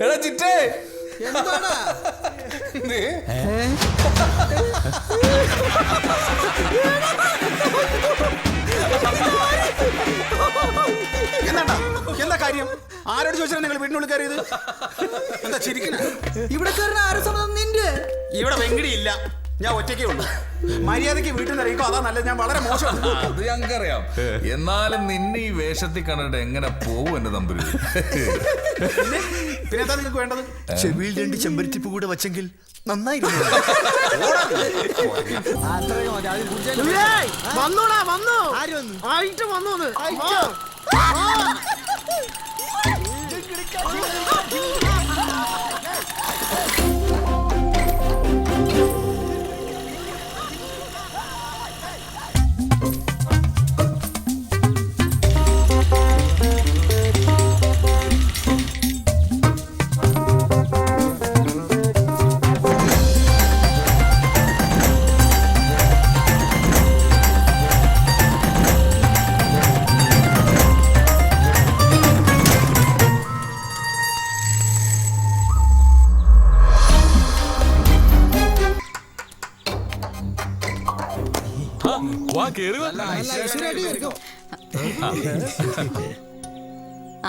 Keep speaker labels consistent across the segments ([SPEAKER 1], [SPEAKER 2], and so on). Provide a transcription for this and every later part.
[SPEAKER 1] എടാ ചിറ്റേ,
[SPEAKER 2] എന്താടാ
[SPEAKER 3] എന്താ കാര്യം? ആരോട് ചോദിച്ചാൽ നിങ്ങൾ വീടിനുള്ളിൽ കയറിയത്? എന്താ ചിരിക്കണ?
[SPEAKER 2] ഇവിടെ കയറുന്ന ആരും സമ്മതം നിന്റെ?
[SPEAKER 3] ഇവിടെ വെങ്കിടി ഇല്ല, ഞാൻ ഒറ്റയ്ക്കേ ഉള്ളൂ. മര്യാദയ്ക്ക് വീട്ടിൽ നിന്ന് ഇറങ്ങിക്കോ, അതാ നല്ലത്. ഞാൻ വളരെ മോശം.
[SPEAKER 1] അത് ഞങ്ങൾക്കറിയാം. എന്നാലും നിന്നെ ഈ വേഷത്തിൽ കണ്ടിട്ട് എങ്ങനെ പോവും എന്റെ തമ്പുരു?
[SPEAKER 3] പിന്നെ എന്താ നിങ്ങൾക്ക് വേണ്ടത്?
[SPEAKER 4] ചെവിയിൽ 2 ചെമ്പരത്തിപ്പ് കൂടെ വച്ചെങ്കിൽ നന്നായിരുന്നു.
[SPEAKER 2] വന്നോടാ വന്നു.
[SPEAKER 4] ആര് വന്നു?
[SPEAKER 2] ആയിട്ട് വന്നു.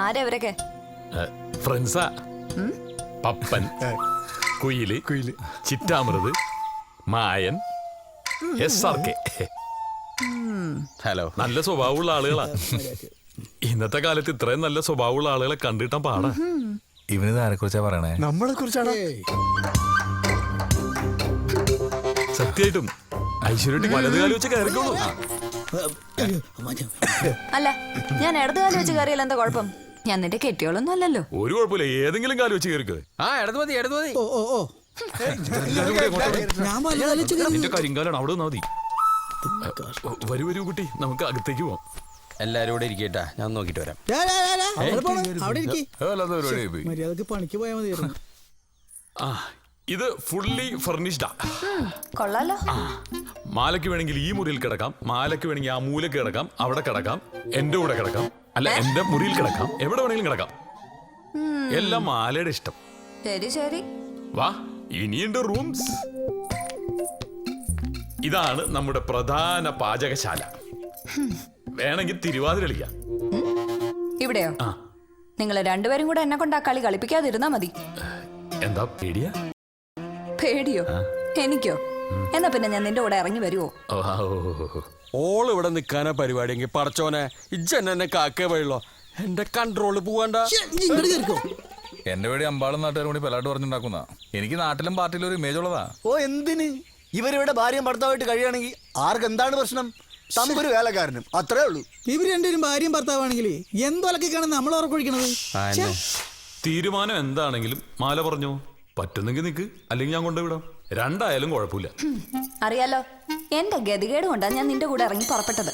[SPEAKER 5] ആരവരൊക്കെ?
[SPEAKER 6] ഫ്രണ്ട്സാ. പപ്പൻ, കുയില്, ചിറ്റാമൃത്, മായൻ, SRK.
[SPEAKER 1] ഹലോ.
[SPEAKER 6] നല്ല സ്വഭാവമുള്ള ആളുകളാ. ഇന്നത്തെ കാലത്ത് ഇത്രയും നല്ല സ്വഭാവമുള്ള ആളുകളെ കണ്ടിട്ടാ പാടാ.
[SPEAKER 1] ഇവനിത് ആരെ കുറിച്ചാ പറയണേ?
[SPEAKER 4] നമ്മളെ കുറിച്ചാണ്.
[SPEAKER 6] സത്യമായിട്ടും ഐശ്വര്യ വലത് കാലം വെച്ച് കയറിക്കോളൂ.
[SPEAKER 5] അല്ല, ഞാൻ ഇടതുകാലം വെച്ച് കയറിയാൽ എന്താ കുഴപ്പം? ഞാൻ നിന്റെ കെട്ടിയോളൊന്നും അല്ലല്ലോ.
[SPEAKER 6] ഒരു കുഴപ്പമില്ല, ഏതെങ്കിലും കാലം വെച്ച് കയറിക്കോ.
[SPEAKER 2] ഇടത് മതി.
[SPEAKER 6] നിന്റെ കരിങ്കാലാണ്, അവിടെ നിന്നാ മതി. വരൂ കുട്ടി, നമുക്ക് അകത്തേക്ക് പോവാം.
[SPEAKER 7] എല്ലാരും ഇവിടെ ഇരിക്കട്ടാ, ഞാൻ നോക്കിട്ട് വരാം.
[SPEAKER 2] മര്യാദക്ക് പണിക്ക് പോയാൽ മതിയായിരുന്നു.
[SPEAKER 6] ഇത് ഫുള്ളി ഫർണിഷ്ഡാ.
[SPEAKER 5] കൊള്ളാലോ.
[SPEAKER 6] മാലയ്ക്ക് വേണമെങ്കിൽ ഈ മുറിയിൽ കിടക്കാം, മാലയ്ക്ക് വേണമെങ്കിൽ ആ മൂലക്ക് കിടക്കാം, അവിടെ കിടക്കാം, എന്റെ കൂടെ കിടക്കാം, അല്ല എന്റെ മുറിയിൽ കിടക്കാം, എവിടെ വേണമെങ്കിലും കിടക്കാം. എല്ലാം മാലയുടെ ഇഷ്ടം.
[SPEAKER 5] ശരി.
[SPEAKER 6] വാ, ഇനിയുണ്ട് റൂംസ്. ഇതാണ് നമ്മുടെ പ്രധാന പാചകശാല. വേണമെങ്കിൽ തിരുവാതിര കളിക്കാം.
[SPEAKER 5] ഇവിടെയോ? നിങ്ങൾ രണ്ടുപേരും കൂടെ എന്നെ കൊണ്ട് ആ കളി കളിപ്പിക്കാതിരുന്നാ മതി.
[SPEAKER 6] എന്താ പേടിയാ?
[SPEAKER 5] പേടിയോ? എനിക്കോ? എന്നാ പിന്നെ ഞാൻ നിന്റെ കൂടെ ഇറങ്ങി വരുവോ?
[SPEAKER 7] ഓൾ ഇവിടെ നിക്കാനാ പരിപാടിയെങ്കിൽ പടച്ചോനെ ഇജ്ജെന്നെ കാക്കേ വഴിയുള്ളോ. എന്റെ കൺട്രോള് പോവാണ്ട.
[SPEAKER 1] എന്റെ വീട് അമ്പാളും നാട്ടുകാരും കൂടി പെലാട്ട് പറഞ്ഞുണ്ടാക്കുന്ന. എനിക്ക് നാട്ടിലും പാർട്ടിയിലും ഒരു ഇമേജ് ഉള്ളതാ.
[SPEAKER 4] ഓ എന്തിന്? ഇവരിവിടെ ഭാര്യയും ഭർത്താവായിട്ട് കഴിയുകയാണെങ്കിൽ ആർക്ക് എന്താണ് പ്രശ്നം? തമ്പൊരു വേലക്കാരനും, അത്രേ ഉള്ളൂ.
[SPEAKER 2] ഇവര് രണ്ടുപേരും ഭാര്യയും ഭർത്താവാണെങ്കിൽ എന്തൊലക്കാണ് നമ്മൾ ഉറക്കൊഴിക്കണത്?
[SPEAKER 6] തീരുമാനം എന്താണെങ്കിലും മാല പറഞ്ഞോ. പറ്റുന്നെങ്കിൽ നിക്ക്, അല്ലെങ്കിൽ ഞാൻ കൊണ്ടുവിടാം. രണ്ടായാലും കുഴപ്പമില്ല.
[SPEAKER 5] അറിയാലോ, എന്റെ ഗതികേട് കൊണ്ടാ ഞാൻ നിന്റെ കൂടെ ഇറങ്ങി പുറപ്പെട്ടത്.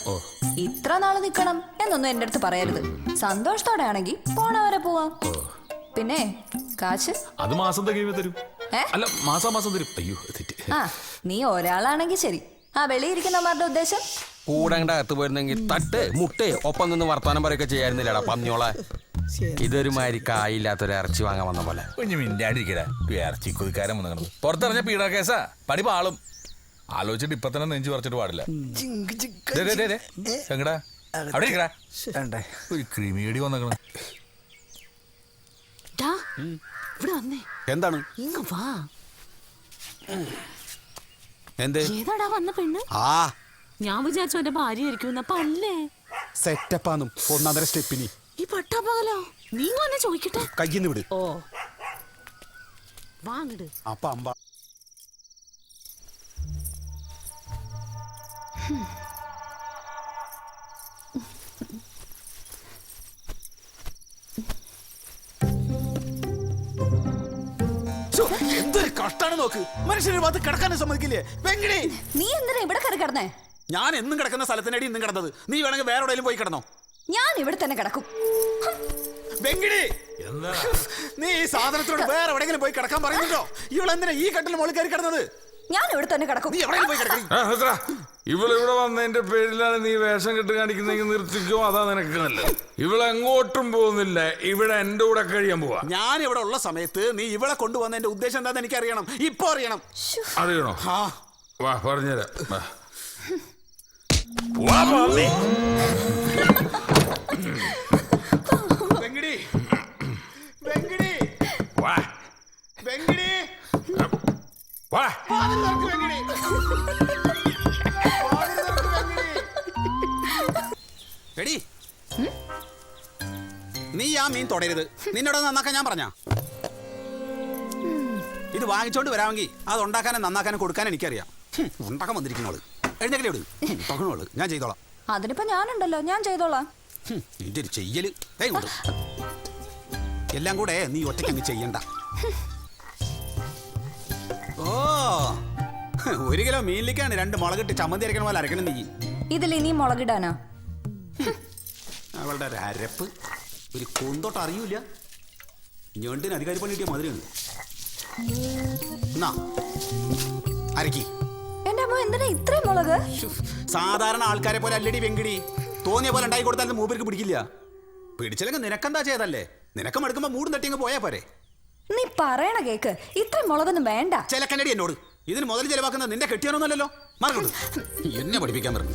[SPEAKER 5] ഇത്ര നാള് നിക്കണം എന്നൊന്നും എന്റെ അടുത്ത് പറയരുത്. സന്തോഷത്തോടെ ആണെങ്കിൽ പോണവരെ പോവാം. പിന്നെ കാശ്
[SPEAKER 6] അത് മാസം തികയുമ്പോ തരും. അല്ല, മാസം തരും. അയ്യോ തെറ്റി.
[SPEAKER 5] നീ ഒരാളാണെങ്കിൽ ശരി. വെളിയിരിക്കുന്നവരുടെ ഉദ്ദേശം
[SPEAKER 7] കൂടെ അകത്ത് പോയിരുന്നെങ്കിൽ തട്ട് മുട്ടേ ഒപ്പം നിന്ന് വർത്താനം പറയൊക്കെ ചെയ്യായിരുന്നില്ലടാ പന്നിയോളെ. ഇതൊരു മാതിരി കായില്ലാത്തൊരു ഇറച്ചി വാങ്ങാൻ വന്ന പോലെ.
[SPEAKER 1] മിണ്ടാണ്ടിരിക്കടാ, ഇറച്ചി കൊതിക്കാരൻ വന്നു. പുറത്തിറങ്ങിയ പീഡ കേസാ, പടി പാളും. ആലോചിച്ചിട്ട് ഇപ്പൊ തന്നെ നെഞ്ചു പറിച്ചിട്ട് പാടില്ല. എങ്ങടാ അവിടെ ഇരിക്കടാ, ഒരു ക്രിമിയടി വന്നേക്കണ.
[SPEAKER 7] എന്താണ്
[SPEAKER 8] ഏതാടാ വന്ന പെണ്ണ്? ഞാൻ വിചാരിച്ചു എന്റെ ഭാര്യ ആയിരിക്കും. അപ്പൊ അല്ലേ
[SPEAKER 3] സെറ്റപ്പാന്നും ഒന്നാന്തര സ്റ്റെപ്പിനി
[SPEAKER 8] ഈ പട്ടാപ്പകലോ? നീ വന്നെ ചോദിക്കട്ടെ.
[SPEAKER 3] കയ്യിന്ന് വിട്.
[SPEAKER 8] ഓ വാങ്ങിട്.
[SPEAKER 3] അപ്പൊ അമ്പ എന്തൊരു കഷ്ടാണ് നോക്ക്. മനുഷ്യരുടെ ഭാഗത്ത് കിടക്കാനും സമ്മതിക്കില്ലേ? വെങ്കിടി,
[SPEAKER 5] നീ എന്തിനാ ഇവിടെ കയറി കിടന്നേ?
[SPEAKER 3] ഞാൻ എന്നും കിടക്കുന്ന സ്ഥലത്തിനടി ഇന്നും കിടന്നത്. നീ വേണമെങ്കിൽ വേറെ എവിടെയും പോയി കിടന്നോ.
[SPEAKER 5] ഞാൻ ഇവിടെ തന്നെ കിടക്കും.
[SPEAKER 3] വെങ്കിടി, നീ ഈ സാധനത്തോട് വേറെ എവിടെയെങ്കിലും പോയി കിടക്കാൻ പറയുന്നുണ്ടോ? ഇവളെന്തിനാ ഈ കട്ടിൽ മുകളിൽ കയറി കിടന്നത്?
[SPEAKER 5] ഞാൻ ഇവിടെ തന്നെ കിടക്കും.
[SPEAKER 3] നീ എവിടെയെങ്കിലും പോയി കിടക്കടി.
[SPEAKER 6] ഇവളിവിടെ വന്നതിന്റെ പേരിലാണ് നീ വേഷം കെട്ട് കാണിക്കുന്നെങ്കിൽ നിർത്തിക്കോ, അതാ നിനക്ക് നല്ലത്. ഇവളെങ്ങോട്ടും പോകുന്നില്ല, ഇവിടെ എന്റെ കൂടെ കഴിയാൻ പോവാ.
[SPEAKER 3] ഞാൻ ഇവിടെ ഉള്ള സമയത്ത് നീ ഇവിടെ കൊണ്ടുവന്നതിന്റെ ഉദ്ദേശം എന്താന്ന് എനിക്ക് അറിയണം. ഇപ്പൊ അറിയണം.
[SPEAKER 6] അറിയണോ?
[SPEAKER 3] ആ
[SPEAKER 6] വാ പറഞ്ഞുതരാം. വാ. വാ, പന്നി.
[SPEAKER 3] വെങ്കിടി, വെങ്കിടി,
[SPEAKER 6] വാ.
[SPEAKER 3] വെങ്കിടി,
[SPEAKER 6] വാ.
[SPEAKER 3] വാതിൽ തുറക്ക് വെങ്കിടി. വാതിൽ തുറക്ക് വെങ്കിടി. എടി, നീ ആ മീൻ തൊടരുത്. നിന്നോട് നന്നാക്കാൻ ഞാൻ പറഞ്ഞ. ഇത് വാങ്ങിച്ചോണ്ട് വരാമെങ്കിൽ അത് ഉണ്ടാക്കാനും നന്നാക്കാനും കൊടുക്കാനും എനിക്കറിയാം. ഉണ്ടാക്കാൻ വന്നിരിക്കുന്നോള് എഴുന്നേക്കലേ വിട്. പകണോള് ഞാൻ ചെയ്തോളാം.
[SPEAKER 5] അതിനിപ്പോ ഞാനുണ്ടല്ലോ, ഞാൻ ചെയ്തോളാം.
[SPEAKER 3] നിന്റെ ഒരു ചെയ്യല് എല്ലാം കൂടെ നീ ഒറ്റയ്ക്ക് അങ്ങ് ചെയ്യണ്ട. ഓ 1 കിലോ മീനിലേക്കാണ് 2 മുളകിട്ട് ചമ്മന്തി അരക്കണ പോലെ അരക്കണം നീ.
[SPEAKER 5] ഇതിൽ ഇനി മുളകിടാനോ?
[SPEAKER 3] അവളുടെ ഒരു അരപ്പ് ഒരു കൂന്തോട്ട് അറിയൂല. ഞണ്ടിന് അധികാരി പണി കിട്ടിയ മാതിരിയാണ്. എന്നാ അരക്കി.
[SPEAKER 5] എന്റെ അമ്മ എന്തിനാ ഇത്രയും മുളക്?
[SPEAKER 3] സാധാരണ ആൾക്കാരെ പോലെ അല്ലടി വെങ്കിടി. തോന്നിയ പോലെ ഉണ്ടായി കൊടുത്താലും മൂപ്പർക്ക് പിടിക്കില്ല. പിടിച്ചില്ലെങ്കിൽ നിനക്കെന്താ ചെയ്തല്ലേ? നിനക്ക് എടുക്കുമ്പോ മൂടും തട്ടി അങ്ങ് പോയാ പോരെ.
[SPEAKER 5] നീ പറയണ കേക്ക്, ഇത്രയും മുളകൊന്നും വേണ്ട.
[SPEAKER 3] ചിലക്കണ്ടടി എന്നോട്. ഇതിന് മുതൽ ചെലവാക്കുന്നത് നിന്റെ കെട്ടിയാനൊന്നല്ലോ. മറക്കട്ടെ, എന്നെ പഠിപ്പിക്കാൻ പറഞ്ഞു.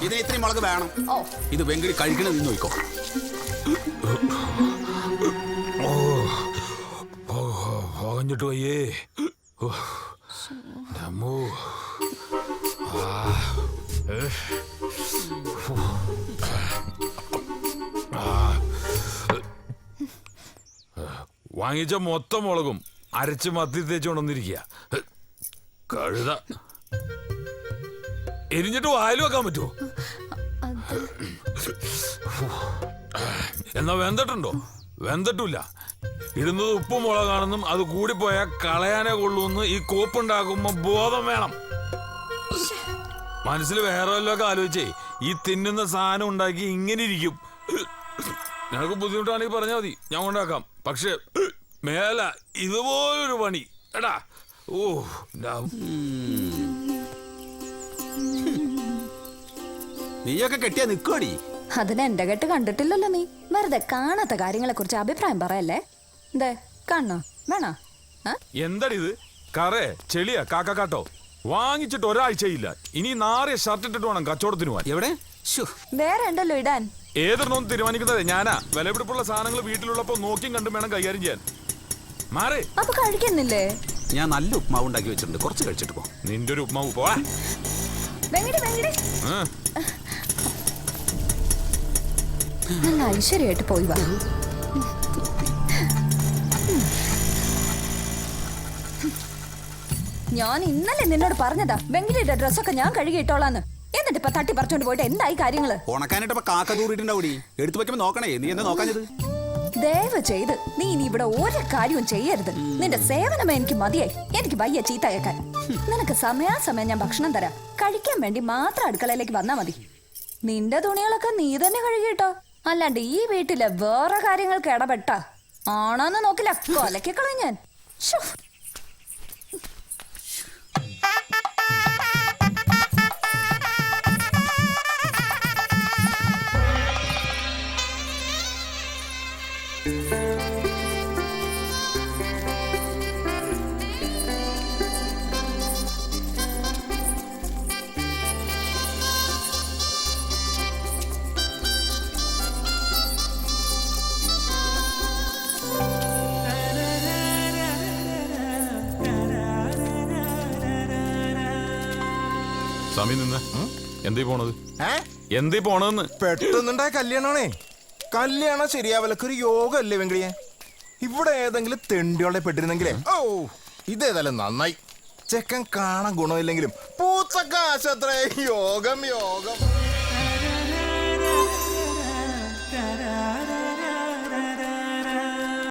[SPEAKER 3] ഇതിന് ഇത്രയും മുളക് വേണം. ഇത് വെങ്കിടി കഴിക്കണത് നീ നോക്കോ.
[SPEAKER 6] പോകഞ്ഞിട്ട് പോയേ. വാങ്ങിച്ച മൊത്തം മുളകും അരച്ച് മത്തി തേച്ച് കൊണ്ടുവന്നിരിക്കുക. കഴുത എരിഞ്ഞിട്ട് വായിൽ വെക്കാൻ പറ്റുമോ? എന്നാ വെന്തട്ടുണ്ടോ? വെന്തട്ടില്ല. ഇടുന്നത് ഉപ്പും മുളകാണെന്നും അത് കൂടിപ്പോയാൽ കളയാനേ കൊള്ളൂന്ന് ഈ കോപ്പുണ്ടാക്കുമ്പോ ബോധം വേണം. മനസ്സിൽ വേറെ വല്ലതൊക്കെ ആലോചിച്ചേ ഈ തിന്നുന്ന സാധനം ഉണ്ടാക്കി ഇങ്ങനെ ഇരിക്കും. നിനക്ക് ബുദ്ധിമുട്ടാണെങ്കിൽ പറഞ്ഞാൽ മതി, ഞാൻ കൊണ്ടാക്കാം. പക്ഷെ മേല ഇതുപോലൊരു പണി എടാ. ഓ
[SPEAKER 3] നീയൊക്കെ കെട്ടിയാ നിക്കോടി.
[SPEAKER 5] അതിന് എന്റെ കെട്ട് കണ്ടിട്ടില്ലല്ലോ നീ. വെറുതെ കാണാത്ത കാര്യങ്ങളെ കുറിച്ച് അഭിപ്രായം പറയല്ലേ. എന്തേ കാണണോ വേണോ?
[SPEAKER 6] എന്താണിത്? കറേ ചെളിയാ കാക്കാട്ടോ. വാങ്ങിച്ചിട്ട് ഒരാഴ്ചയില്ല. ഇനി നാറിയ ഷർട്ട് ഇട്ടിട്ട് വേണം കച്ചവടത്തിന് പോവാൻ.
[SPEAKER 3] എവിടെ?
[SPEAKER 5] വേറെ ഉണ്ടല്ലോ ഇടാൻ.
[SPEAKER 6] ഏതൊന്നും തീരുമാനിക്കുന്നത് ഞാനാ. വിലപിടിപ്പുള്ള സാധനങ്ങൾ വീട്ടിലുള്ളപ്പോ നോക്കിയും കണ്ടും വേണം കൈകാര്യം ചെയ്യാൻ. മാറേ.
[SPEAKER 5] അപ്പൊ കഴിക്കുന്നില്ലേ?
[SPEAKER 3] ഞാൻ നല്ല ഉപ്മാവ് ഉണ്ടാക്കി വെച്ചിട്ടുണ്ട്, കുറച്ച് കഴിച്ചിട്ട് പോ.
[SPEAKER 6] നിന്റെ ഒരു ഉപ്മാവ് പോവാ.
[SPEAKER 5] വെങ്കിടി വെങ്കിടി, നല്ല ഐശ്വര്യമായിട്ട് പോയി വാ. ഞാൻ ഇന്നലെ നിന്നോട് പറഞ്ഞതാ വെങ്കിടിയുടെ ഡ്രസ്സൊക്കെ ഞാൻ കഴുകിയിട്ടോളാന്ന്. എന്നിട്ട് ഇപ്പൊ തട്ടി പറിച്ചോണ്ട് പോയിട്ട് എന്തായി കാര്യങ്ങള്?
[SPEAKER 3] ഉണക്കാനായിട്ടപ്പോ കാക്ക തൂറിട്ടുണ്ടാവൂടി. എടുത്തു വെക്കുമ്പോ നോക്കണേ. നീ എന്താ നോക്കാഞ്ഞത്?
[SPEAKER 5] ദയവ് ചെയ്ത് നീ ഇനി ഇവിടെ ഒരു കാര്യവും ചെയ്യരുത്. നിന്റെ സേവനമേ എനിക്ക് മതിയായി. എനിക്ക് വയ്യ ചീത്ത കേൾക്കാൻ. നിനക്ക് സമയാസമയം ഞാൻ ഭക്ഷണം തരാം. കഴിക്കാൻ വേണ്ടി മാത്രം അടുക്കളയിലേക്ക് വന്നാ മതി. നിന്റെ തുണികളൊക്കെ നീ തന്നെ കഴുകിട്ടോ. അല്ലാണ്ട് ഈ വീട്ടിലെ വേറെ കാര്യങ്ങൾക്ക് ഇടപെട്ട ആണോന്ന് നോക്കില്ല, കൊലക്കി കളയും ഞാൻ.
[SPEAKER 6] സമി നിന്ന് എന്തീ പോണത്? എന്തീ പോണെന്ന്?
[SPEAKER 9] പെട്ടെന്നുണ്ടായ കല്യാണമാണേ. കല്യാണം ശരിയാവലൊക്കെ ഒരു യോഗം അല്ലേ വെങ്കിടിയെ? ഇവിടെ ഏതെങ്കിലും തെണ്ടിയോളെ പെട്ടിരുന്നെങ്കിലേ. ഓ ഇതേതായാലും നന്നായി. ചെക്കൻ കാണാൻ ഗുണമില്ലെങ്കിലും പൂച്ചക്കാശത്രേ. യോഗം യോഗം.